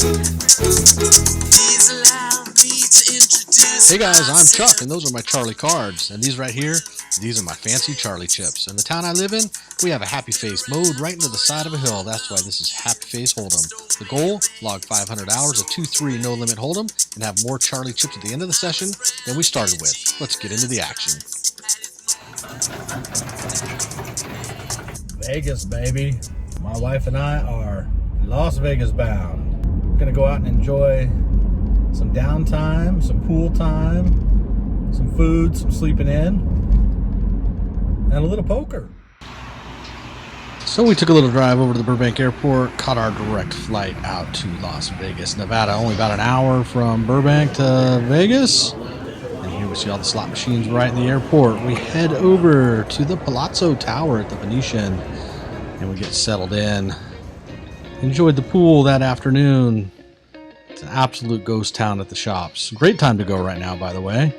Hey guys, I'm Chuck, and those are my Charlie cards. And these right here, these are my fancy Charlie chips. In the town I live in, we have a happy face mowed right into the side of a hill. That's why this is Happy Face Holdem. The goal, log 500 hours of 2-3 no-limit Holdem and have more Charlie chips at the end of the session than we started with. Let's get into the action. Vegas, baby. My wife and I are Las Vegas bound. We're going to go out and enjoy some downtime, some pool time, some food, some sleeping in, and a little poker. So we took a little drive over to the Burbank Airport, caught our direct flight out to Las Vegas, Nevada. Only about an hour from Burbank to Vegas. And here we see all the slot machines right in the airport. We head over to the Palazzo Tower at the Venetian, and we get settled in. Enjoyed the pool that afternoon. It's an absolute ghost town at the shops. Great time to go right now, by the way.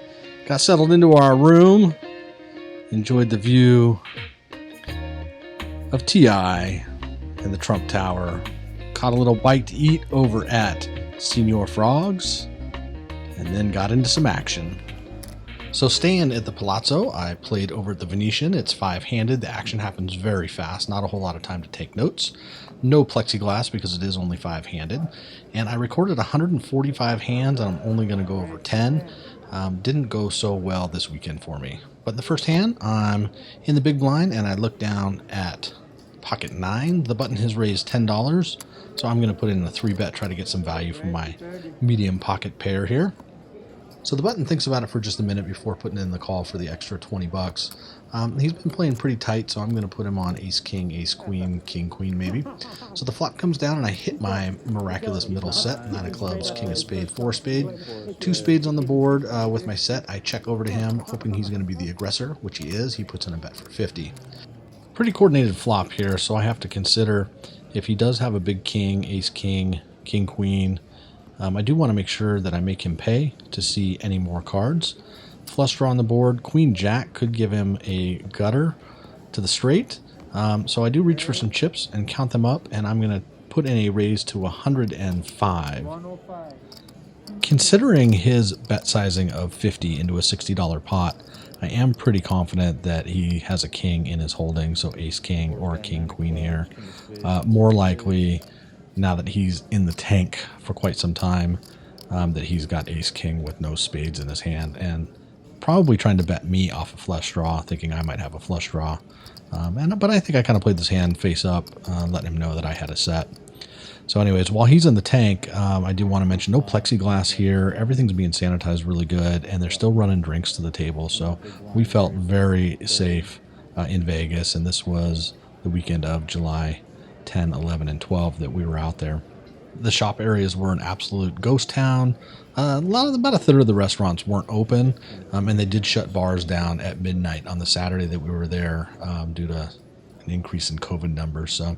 Got settled into our room. Enjoyed the view of TI and the Trump Tower. Caught a little bite to eat over at Senor Frog's. And then got into some action. So staying at the Palazzo, I played over at the Venetian. It's 5-handed. The action happens very fast. Not a whole lot of time to take notes. No plexiglass because it is only 5-handed. And I recorded 145 hands, and I'm only going to go over 10. Didn't go so well this weekend for me. But in the first hand, I'm in the big blind, and I look down at pocket 9. The button has raised $10, so I'm going to put in a 3-bet, try to get some value from my medium pocket pair here. So the button thinks about it for just a minute before putting in the call for the extra $20. He's been playing pretty tight, so I'm going to put him on ace king, ace queen, king queen maybe. So the flop comes down and I hit my miraculous middle set, 9 of clubs, king of spade, 4 spade, 2 spades on the board with my set. I check over to him, hoping he's going to be the aggressor, which he is. He puts in a bet for 50. Pretty coordinated flop here, so I have to consider if he does have a big king, ace king, king queen. I do want to make sure that I make him pay to see any more cards. Flush draw on the board. Queen Jack could give him a gutter to the straight. So I do reach for some chips and count them up, and I'm going to put in a raise to 105. Considering his bet sizing of 50 into a $60 pot, I am pretty confident that he has a king in his holding, so ace king or king queen here. More likely, now that he's in the tank for quite some time, that he's got ace king with no spades in his hand, and probably trying to bet me off a flush draw, thinking I might have a flush draw. But I think I kind of played this hand face up, letting him know that I had a set. So anyways, while he's in the tank, I do want to mention no plexiglass here. Everything's being sanitized really good, and they're still running drinks to the table. So we felt very safe in Vegas, and this was the weekend of July 10, 11, and 12 that we were out there. The shop areas were an absolute ghost town. About a third of the restaurants weren't open, and they did shut bars down at midnight on the Saturday that we were there due to an increase in COVID numbers. So,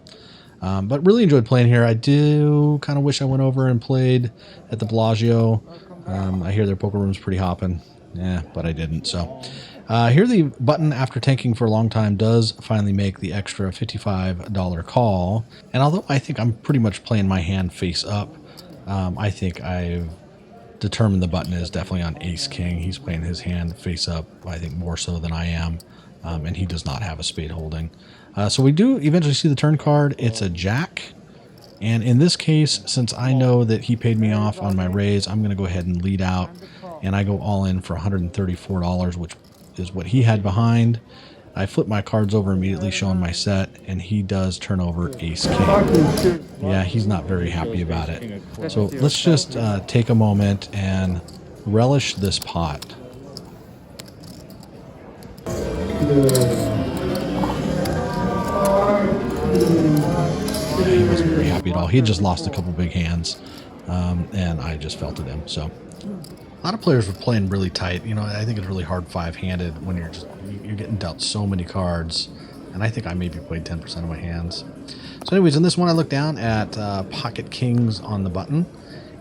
but really enjoyed playing here. I do kind of wish I went over and played at the Bellagio. I hear their poker room's pretty hopping. Yeah, but I didn't. So here the button, after tanking for a long time, does finally make the extra $55 call. And although I think I'm pretty much playing my hand face up, I think I've determined the button is definitely on ace king. He's playing his hand face up, I think more so than I am, and he does not have a spade holding. So we do eventually see the turn card. It's a jack. And in this case, since I know that he paid me off on my raise, I'm going to go ahead and lead out. And I go all in for $134, which is what he had behind. I flip my cards over immediately, showing my set, and he does turn over ace king. Yeah, he's not very happy about it. So let's just take a moment and relish this pot. Yeah, he wasn't very happy at all. He had just lost a couple big hands, and I just felt it him. So a lot of players were playing really tight. You know, I think it's really hard 5-handed when you're getting dealt so many cards, and I think I maybe played 10% of my hands. So anyways, in this one I look down at pocket kings on the button,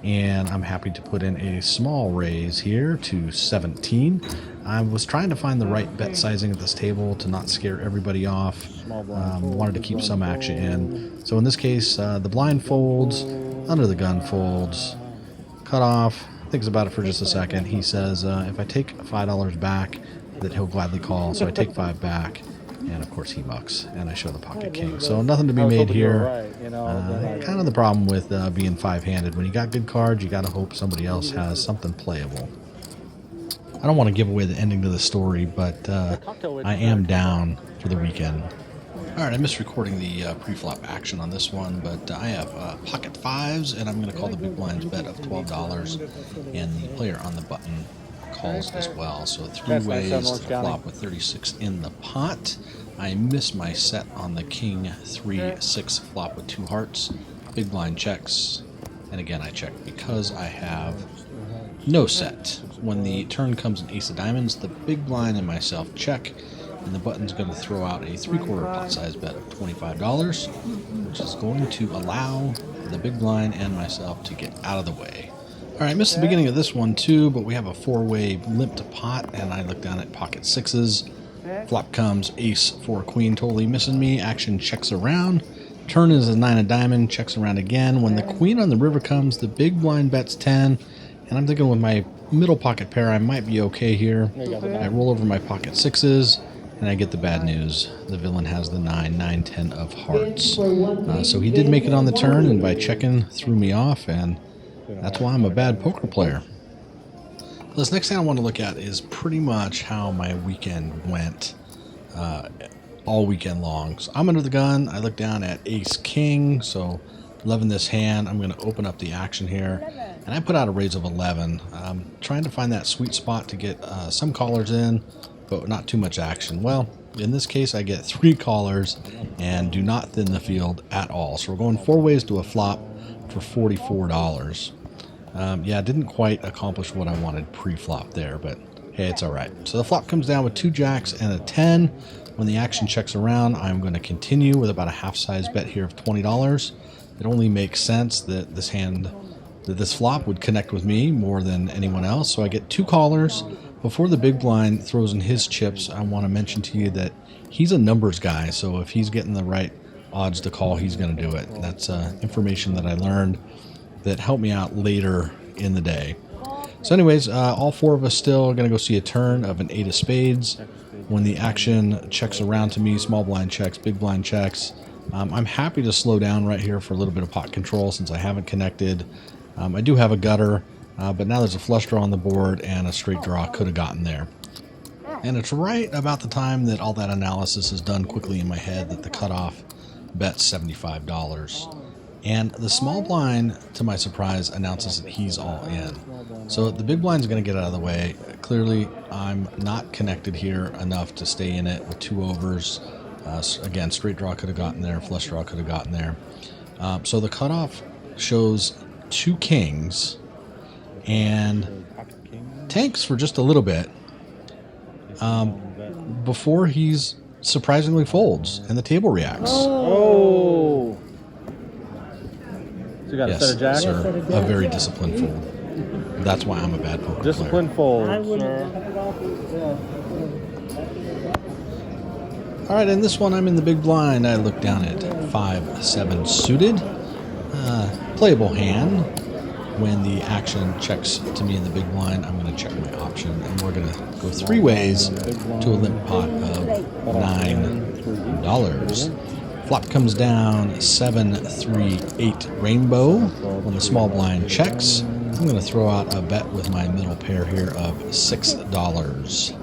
and I'm happy to put in a small raise here to 17. I was trying to find the right bet sizing at this table to not scare everybody off. Wanted to keep some action in. So in this case, the blind folds. Under the gun folds. Cut off. Thinks about it for just a second. He says, if I take $5 back, that he'll gladly call. So I take 5 back. And of course he mucks, and I show the pocket king. So nothing to be made here. Kind of the problem with being 5-handed. When you got good cards, you got to hope somebody else has something playable. I don't want to give away the ending to the story, but I am down for the weekend. Alright, I missed recording the pre-flop action on this one, but I have pocket 5s, and I'm going to call the big blinds bet of $12, and the player on the button calls as well. So 3 ways to flop with 36 in the pot. I missed my set on the king 3-6 flop with 2 hearts. Big blind checks, and again I check because I have no set. When the turn comes an ace of diamonds, the big blind and myself check, and the button's going to throw out a 3/4 pot size bet of $25, which is going to allow the big blind and myself to get out of the way. Alright, I missed the beginning of this one too, but we have a 4-way limp to pot, and I look down at pocket 6s. Flop comes ace 4 queen, totally missing me. Action checks around. Turn is a 9 of diamond, checks around again. When the queen on the river comes, the big blind bets 10, and I'm thinking with my middle pocket pair I might be okay here. I roll over my pocket 6s, and I get the bad news. The villain has the 9, 10 of hearts. So he did make it on the turn, and by checking threw me off, and that's why I'm a bad poker player. This next thing I want to look at is pretty much how my weekend went all weekend long. So I'm under the gun. I look down at ace king, so loving this hand. I'm going to open up the action here, and I put out a raise of 11. Trying to find that sweet spot to get some callers in, but not too much action. Well, in this case, I get 3 callers and do not thin the field at all. So we're going 4 ways to a flop for $44. Yeah, I didn't quite accomplish what I wanted pre-flop there, but hey, it's all right. So the flop comes down with 2 jacks and a 10. When the action checks around, I'm going to continue with about a half-size bet here of $20. It only makes sense that this flop would connect with me more than anyone else. So I get 2 callers. Before the big blind throws in his chips, I want to mention to you that he's a numbers guy. So if he's getting the right odds to call, he's going to do it. That's information that I learned that helped me out later in the day. So anyways, all 4 of us still are going to go see a turn of an 8 of spades. When the action checks around to me, small blind checks, big blind checks. I'm happy to slow down right here for a little bit of pot control since I haven't connected. I do have a gutter, but now there's a flush draw on the board, and a straight draw could have gotten there. And it's right about the time that all that analysis is done quickly in my head that the cutoff bets $75. And the small blind, to my surprise, announces that he's all in. So the big blind's going to get out of the way. Clearly, I'm not connected here enough to stay in it with 2 overs. Again, straight draw could have gotten there, flush draw could have gotten there. So the cutoff shows 2 kings and tanks for just a little bit before he's surprisingly folds and the table reacts. Oh! So you got Yes, a set of jacks? sir, a very disciplined fold. That's why I'm a bad poker Disciplined player. fold, sir. All right, in this one, I'm in the big blind. I look down at 5-7 suited. Playable hand. When the action checks to me in the big blind, I'm going to check my option, and we're going to go 3 ways to a limp pot of $9. Flop comes down 7-3-8 rainbow. When the small blind checks, I'm going to throw out a bet with my middle pair here of $6.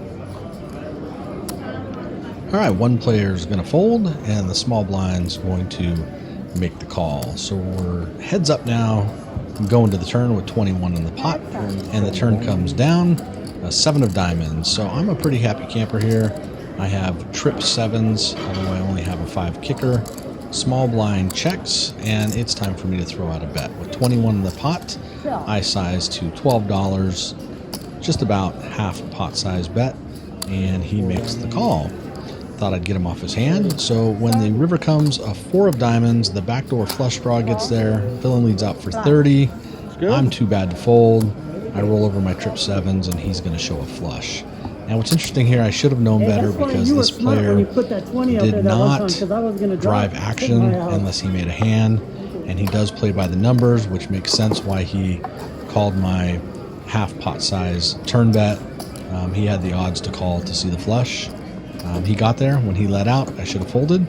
All right, one player is going to fold, and the small blind's going to make the call. So we're heads up now. I'm going to the turn with 21 in the pot, and the turn comes down, a 7 of diamonds. So I'm a pretty happy camper here. I have trip 7s, although I only have a 5 kicker. Small blind checks, and it's time for me to throw out a bet. With 21 in the pot, I size to $12, just about half a pot size bet, and he makes the call. Thought I'd get him off his hand. So when the river comes, a 4 of diamonds, the backdoor flush draw gets there. Villain leads out for 30. I'm too bad to fold. I roll over my trip 7s, and he's going to show a flush. Now what's interesting here, I should have known better because this player did not drive action unless he made a hand. and he does play by the numbers, which makes sense why he called my half pot size turn bet. He had the odds to call to see the flush. He got there when he let out. I should have folded,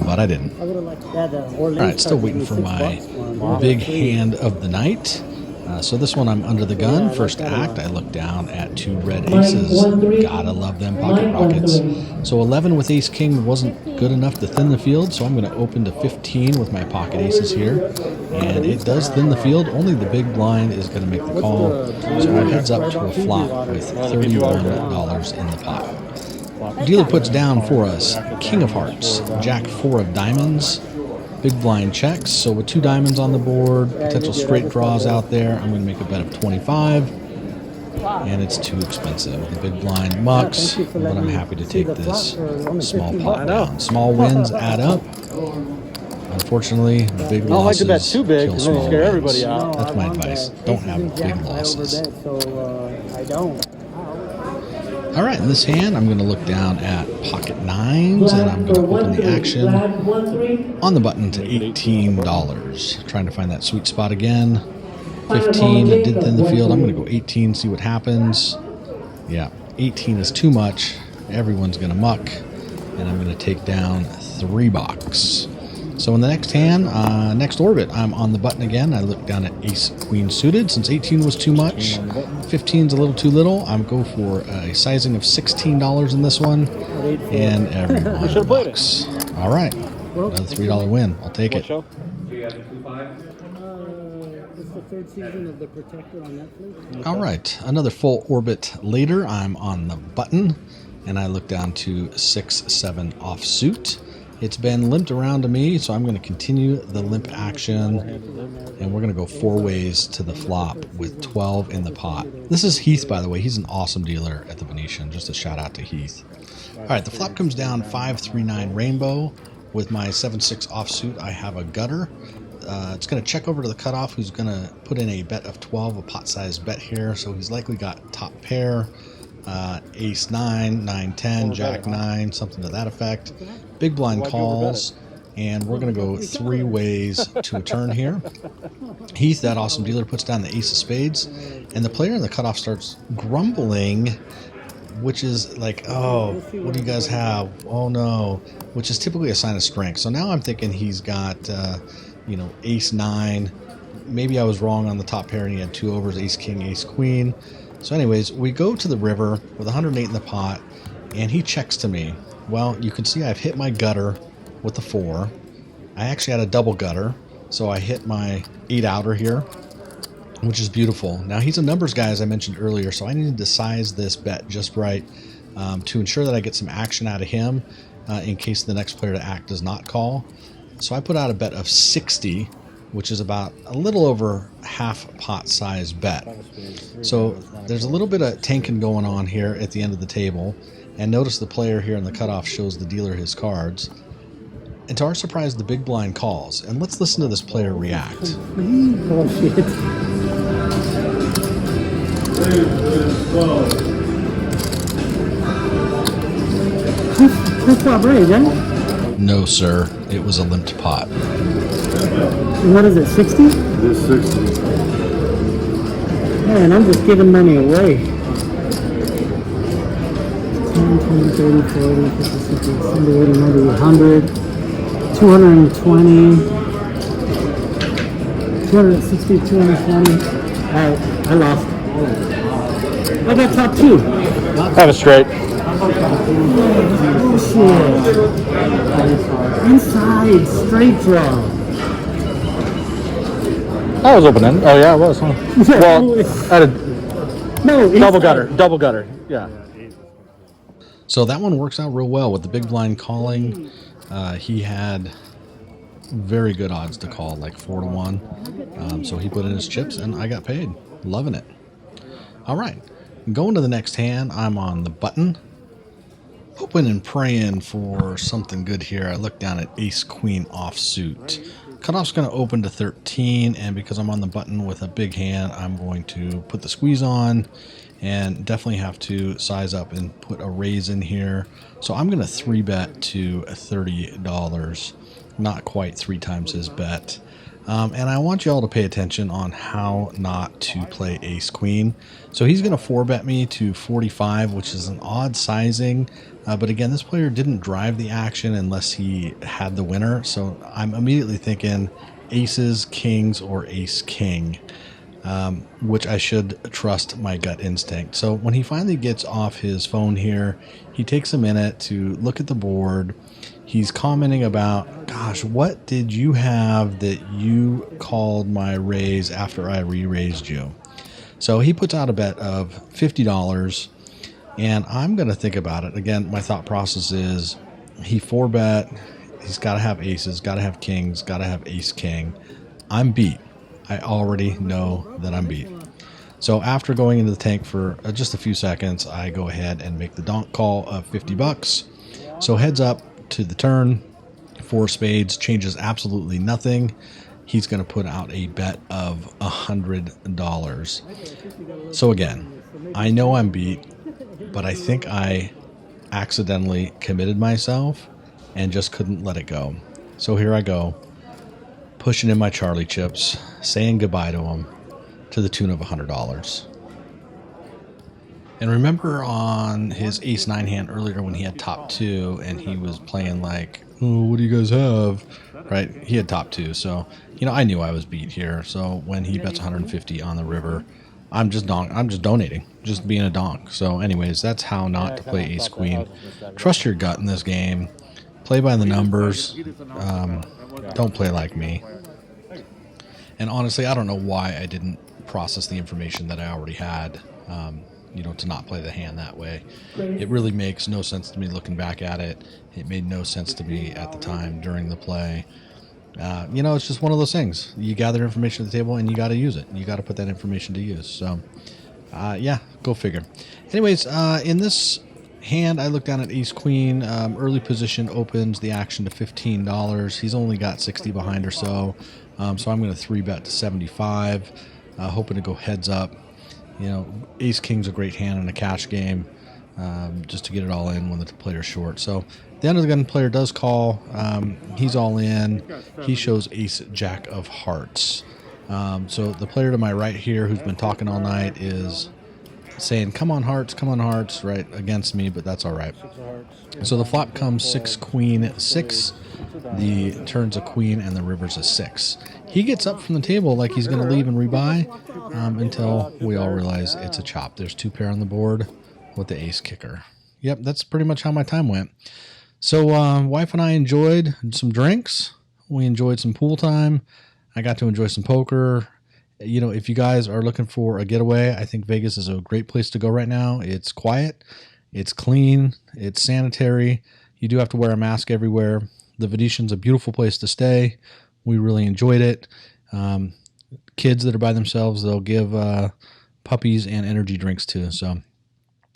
but I didn't. All right, still waiting for my big hand of the night. So this one I'm under the gun. First act, I look down at 2 red aces. Gotta love them pocket rockets. So 11 with ace king wasn't good enough to thin the field, so I'm going to open to 15 with my pocket aces here. And it does thin the field. Only the big blind is going to make the call. So it heads up to a flop with $31 in the pot. Dealer puts down for us king of hearts, jack 4 of diamonds. Big blind checks, so with 2 diamonds on the board, potential straight draws out there, I'm going to make a bet of 25, and it's too expensive. The big blind mucks, but I'm happy to take this small pot down. Small wins add up. Unfortunately, the big losses kill small wins. That's my advice. Don't have big losses. All right, in this hand, I'm going to look down at pocket 9s, and I'm going to open the action on the button to $18. Trying to find that sweet spot again. 15, it did thin the field. I'm going to go 18, see what happens. Yeah, 18 is too much. Everyone's going to muck, and I'm going to take down $3. So in the next hand, next orbit, I'm on the button again. I look down at ace queen suited. Since 18 was too much, 15 is a little too little. I'm go for a sizing of $16 in this one, and everyone bucks. All right, another $3 win. I'll take it. It's the 3rd season of The Protector on Netflix. All right, another full orbit later. I'm on the button, and I look down to 6-7 offsuit. It's been limped around to me, so I'm going to continue the limp action, and we're going to go 4 ways to the flop with 12 in the pot. This is Heath, by the way. He's an awesome dealer at the Venetian. Just a shout out to Heath. All right, the flop comes down 5-3-9 rainbow. With my 7-6 offsuit, I have a gutter. It's going to check over to the cutoff, who's going to put in a bet of 12, a pot-sized bet here. So he's likely got top pair, ace 9, 9, 10, jack 9, something to that effect. Big blind calls, and we're going to go 3 ways to a turn here. Heath, that awesome dealer, puts down the ace of spades, and the player in the cutoff starts grumbling, which is like, oh, what do you guys have? Oh no, which is typically a sign of strength. So now I'm thinking he's got, ace 9. Maybe I was wrong on the top pair, and he had 2 overs, ace king, ace queen. So anyways, we go to the river with 108 in the pot, and he checks to me. Well, you can see I've hit my gutter with the 4. I actually had a double gutter, so I hit my 8 outer here, which is beautiful. Now, he's a numbers guy, as I mentioned earlier, so I needed to size this bet just right to ensure that I get some action out of him in case the next player to act does not call. So I put out a bet of 60, which is about a little over half pot size bet. So there's a little bit of tanking going on here at the end of the table. And notice the player here in the cutoff shows the dealer his cards. And to our surprise, the big blind calls. And let's listen to this player react. Oh, shit. That's not right, eh? No, sir. It was a limped pot. And what is it, 60? It is 60. Man, I'm just giving money away. 10, 20, 30, 40, 50, 60, 70, 80, 90, 100, 220, 260, 220. Alright, I lost. I got top 2. Have a straight. Bullshit. Inside, straight draw. I was open end. Oh yeah, I was. Huh? Well, I had a No, double gutter. Yeah. So that one works out real well with the big blind calling. He had very good odds to call, like 4-1. So he put in his chips, and I got paid. Loving it. All right, going to the next hand. I'm on the button, hoping and praying for something good here. I look down at ace queen offsuit. Cutoff's going to open to 13, and because I'm on the button with a big hand, I'm going to put the squeeze on and definitely have to size up and put a raise in here. So I'm going to 3-bet to $30 not quite 3 times his bet. And I want you all to pay attention on how not to play ace queen. So he's going to 4-bet me to 45, which is an odd sizing. But again, this player didn't drive the action unless he had the winner. So I'm immediately thinking aces, kings, or ace king, which I should trust my gut instinct. So when he finally gets off his phone here, he takes a minute to look at the board. He's commenting about, gosh, what did you have that you called my raise after I re-raised you? So he puts out a bet of $50, and I'm going to think about it. Again, my thought process is he 4-bet. He's got to have aces, got to have kings, got to have ace king. I'm beat. I already know that I'm beat. So after going into the tank for just a few seconds, I go ahead and make the donk call of $50. So heads up to the turn, 4 spades, changes absolutely nothing. He's going to put out a bet of $100. So again, I know I'm beat, but I think I accidentally committed myself and just couldn't let it go. So here I go, pushing in my Charlie chips, saying goodbye to him to the tune of $100. And remember on his ace-9 hand earlier when he had top 2 and he was playing like, oh, what do you guys have? Right? He had top 2. So, I knew I was beat here. So when he bets 150 on the river, I'm just donating, just being a donk. So anyways, that's how not to play ace-queen. Trust your gut in this game. Play by the numbers. Don't play like me. And honestly, I don't know why I didn't process the information that I already had, to not play the hand that way. It really makes no sense to me looking back at it. It made no sense to me at the time during the play. It's just one of those things. You gather information at the table and you got to use it. You got to put that information to use. So, go figure. Anyways, in this hand, I look down at ace queen. Early position opens the action to $15. He's only got 60 behind or so. So I'm going to 3-bet to 75, hoping to go heads up. Ace king's a great hand in a cash game, just to get it all in when the player's short. So the end of the gun player does call. He's all in. He shows ace jack of hearts. So the player to my right here, who's been talking all night, is saying, come on hearts, right, against me, but that's all right. So the flop comes 6 queen 6. The turn's a queen and the river's a 6. He gets up from the table like he's going to leave and rebuy until we all realize it's a chop. There's 2 pair on the board with the ace kicker. Yep, that's pretty much how my time went. So wife and I enjoyed some drinks. We enjoyed some pool time. I got to enjoy some poker. If you guys are looking for a getaway, I think Vegas is a great place to go right now. It's quiet, it's clean, it's sanitary. You do have to wear a mask everywhere. The Venetian's a beautiful place to stay. We really enjoyed it. Kids that are by themselves, they'll give puppies and energy drinks too. So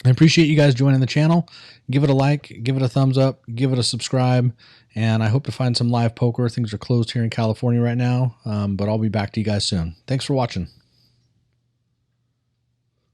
I appreciate you guys joining the channel. Give it a like, give it a thumbs up, give it a subscribe, and I hope to find some live poker. Things are closed here in California right now, but I'll be back to you guys soon. Thanks for watching.